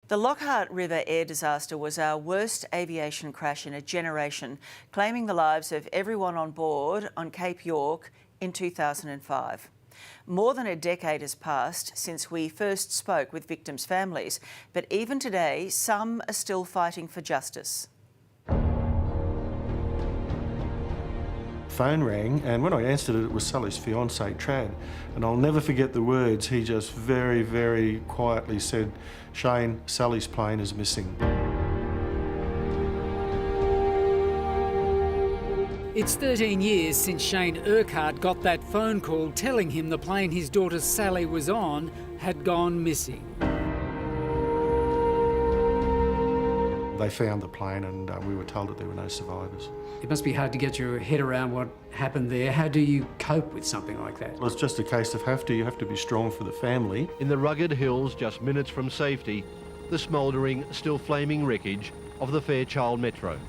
The Lockhart River air disaster was our worst aviation crash in a generation, claiming the lives of everyone on board on Cape York in 2005. More than a decade has passed since we first spoke with victims' families, but even today, some are still fighting for justice. Phone rang, and when I answered it, it was Sally's fiancé, Trad. And I'll never forget the words. He just very, very quietly said, "Shane, Sally's plane is missing." It's 13 years since Shane Urquhart got that phone call telling him the plane his daughter Sally was on had gone missing. They found the plane, and we were told that there were no survivors. It must be hard to get your head around what happened there. How do you cope with something like that? Well, it's just a case of you have to be strong for the family. In the rugged hills just minutes from safety, the smouldering, still flaming wreckage of the Fairchild Metro.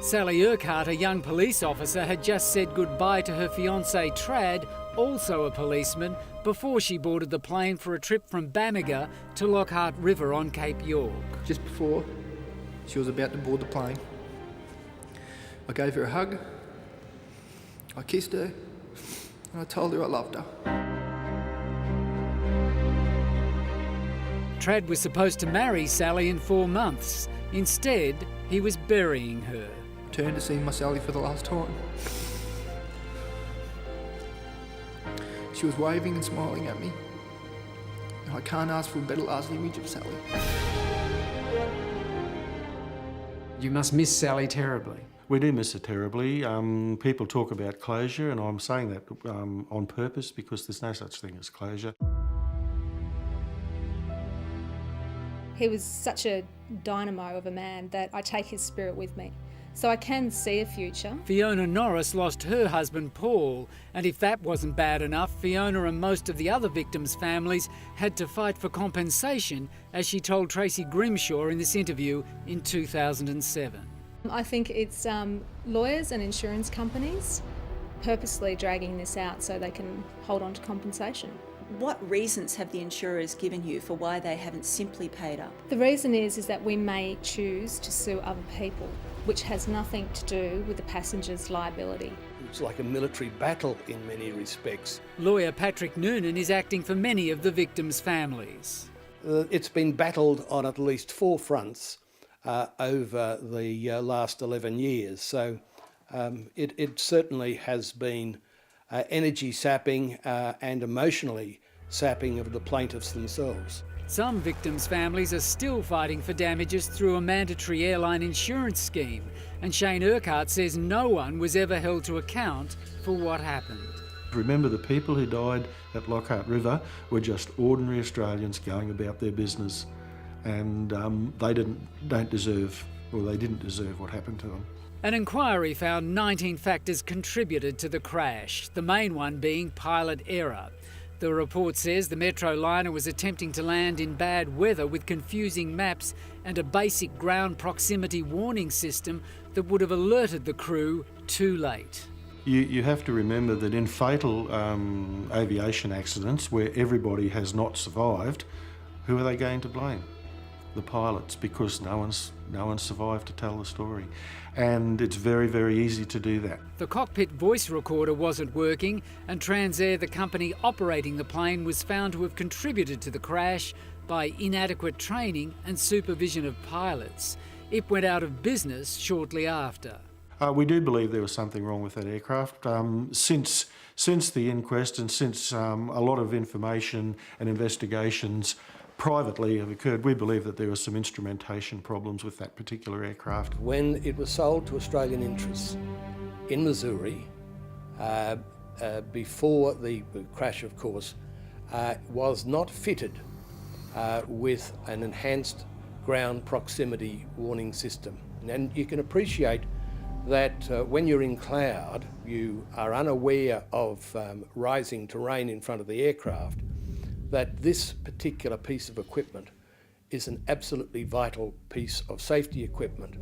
Sally Urquhart, a young police officer, had just said goodbye to her fiancé Trad, also a policeman, before she boarded the plane for a trip from Bamaga to Lockhart River on Cape York. Just before she was about to board the plane, I gave her a hug, I kissed her, and I told her I loved her. Trad was supposed to marry Sally in 4 months. Instead, he was burying her. I turned to see my Sally for the last time. She was waving and smiling at me. And I can't ask for a better last image of Sally. You must miss Sally terribly. We do miss her terribly. People talk about closure, and I'm saying that on purpose because there's no such thing as closure. He was such a dynamo of a man that I take his spirit with me. So I can see a future. Fiona Norris lost her husband Paul, and if that wasn't bad enough, Fiona and most of the other victims' families had to fight for compensation, as she told Tracy Grimshaw in this interview in 2007. I think it's lawyers and insurance companies purposely dragging this out so they can hold on to compensation. What reasons have the insurers given you for why they haven't simply paid up? The reason is that we may choose to sue other people, which has nothing to do with the passenger's liability. It's like a military battle in many respects. Lawyer Patrick Noonan is acting for many of the victims' families. It's been battled on at least 4 fronts over the last 11 years. So it certainly has been energy sapping and emotionally sapping of the plaintiffs themselves. Some victims' families are still fighting for damages through a mandatory airline insurance scheme, and Shane Urquhart says no one was ever held to account for what happened. Remember, the people who died at Lockhart River were just ordinary Australians going about their business, and they didn't deserve what happened to them. An inquiry found 19 factors contributed to the crash, the main one being pilot error. The report says the Metro liner was attempting to land in bad weather with confusing maps and a basic ground proximity warning system that would have alerted the crew too late. You have to remember that in fatal aviation accidents where everybody has not survived, who are they going to blame? The pilots, because no one's survived to tell the story. And it's very, very easy to do that. The cockpit voice recorder wasn't working, and Transair, the company operating the plane, was found to have contributed to the crash by inadequate training and supervision of pilots. It went out of business shortly after. We do believe there was something wrong with that aircraft. Since the inquest and since a lot of information and investigations privately have occurred, we believe that there were some instrumentation problems with that particular aircraft. When it was sold to Australian interests in Missouri, before the crash, of course, was not fitted with an enhanced ground proximity warning system. And you can appreciate that when you're in cloud, you are unaware of rising terrain in front of the aircraft, that this particular piece of equipment is an absolutely vital piece of safety equipment.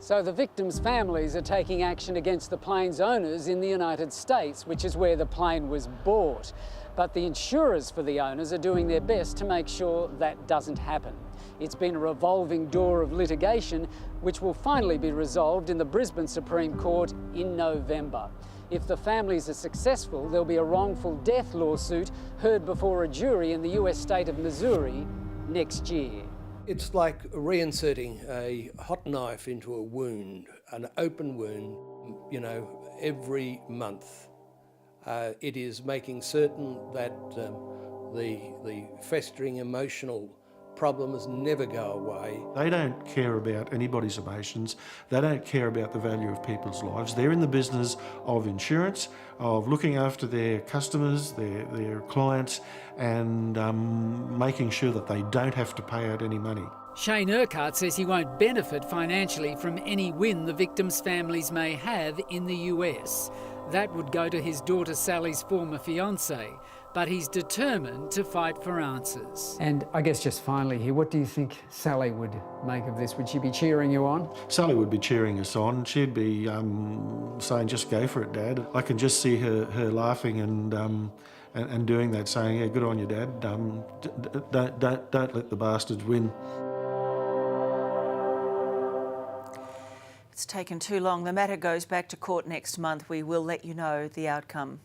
So the victims' families are taking action against the plane's owners in the United States, which is where the plane was bought. But the insurers for the owners are doing their best to make sure that doesn't happen. It's been a revolving door of litigation, which will finally be resolved in the Brisbane Supreme Court in November. If the families are successful, there'll be a wrongful death lawsuit heard before a jury in the US state of Missouri next year. It's like reinserting a hot knife into a wound, an open wound, you know, every month. It is making certain that the festering emotional problems never go away. They don't care about anybody's emotions. They don't care about the value of people's lives. They're in the business of insurance, of looking after their customers, their clients, and making sure that they don't have to pay out any money. Shane Urquhart says he won't benefit financially from any win the victims' families may have in the US. That would go to his daughter Sally's former fiancé, but he's determined to fight for answers. And I guess just finally here, what do you think Sally would make of this? Would she be cheering you on? Sally would be cheering us on. She'd be saying, just go for it, Dad. I can just see her laughing and doing that, saying, yeah, good on you, Dad. Don't let the bastards win. It's taken too long. The matter goes back to court next month. We will let you know the outcome.